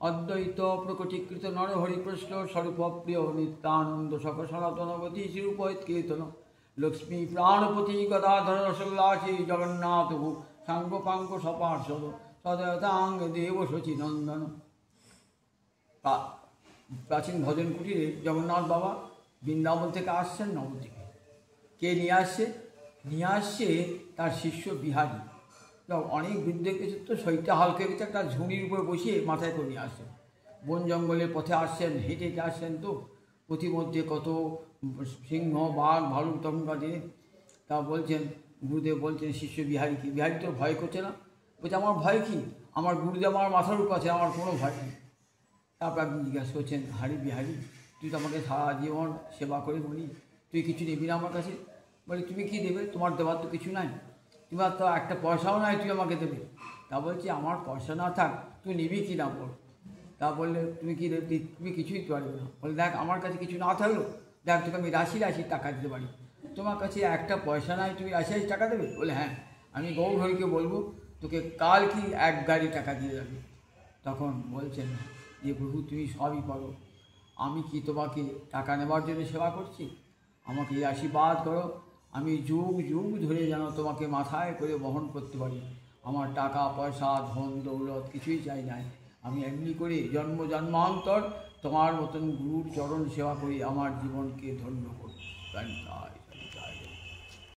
অদ্বৈত প্রকটীকৃত নরহরিকৃষ্ণ স্বরূপপ্রিয় নিত্যানন্দ সক সনাতনবতী শ্রীরূপহিত কীর্তন লক্ষ্মী প্রাণপতি গদাধর রসল্লাসী জগন্নাথ সাঙ্গ পাঙ্গ সপার্শ্বদ সদয়তাঙ্গ দেব শচীনন্দন। প্রাচীন ভজন কুটিরে জগন্নাথ বাবা বৃন্দাবন থেকে আসছেন নবদ্বীপে। কে নিয়ে আসছে? নিয়ে আসছে তার শিষ্য বিহারী। অনেক বৃদ্ধ কিছু তো শরীরটা হালকা গেছে, একটা ঝুড়ির উপরে বসিয়ে মাথায় করে নিয়ে আসছেন। বন জঙ্গলের পথে আসছেন, হেঁটে হেঁটে আসছেন, তো প্রতিমধ্যে কত সিংহ বাঘ ভালুক তখনকার দিনে। তা বলছেন, গুরুদেব বলছেন শিষ্য বিহারীকে, বিহারী তোর ভয় করছে না? বলছে আমার ভয় কী, আমার গুরুদেব আমার মাথার উপর আছে, আমার কোনো ভয় নেই। তারপর আপনি জিজ্ঞাসা করছেন, হারি বিহারী তুই তো আমাকে সারা জীবন সেবা করে বলি, তুই কিছু নিবি না আমার কাছে? বলি তুমি কি দেবে, তোমার দেওয়ার তো কিছু নাই, তোমার তো একটা পয়সাও নাই তুই আমাকে দেবে। তা বলছি আমার পয়সা না থাক, তুই নিবি কি না বল। তা বললে তুমি কি দেবে, তুমি কিছুই দিতে পারবে না। বলে দেখ আমার কাছে কিছু না থাকলো, দেখ তোকে আমি রাশি রাশি টাকা দিতে পারি, তোমার কাছে একটা পয়সা নাই, তুমি রাশি রাশি টাকা দেবে? বলে হ্যাঁ, আমি গৌরহরিকে বলবো তোকে কাল কি এক গাড়ি টাকা দিয়ে যাবে। তখন বলছেন যে প্রভু তুমি সবই পারো, আমি কি তোমাকে টাকা নেবার জন্য সেবা করছি? আমাকে এই আশীর্বাদ করো, আমি যুগ যুগ ধরে যেন তোমাকে মাথায় করে বহন করতে পারি। আমার টাকা পয়সা ধন দৌলত কিছুই চাই নাই, আমি এমনি করে জন্ম জন্মান্তর তোমার মতন গুরুর চরণ সেবা করি আমার জীবনকে ধন্য করো।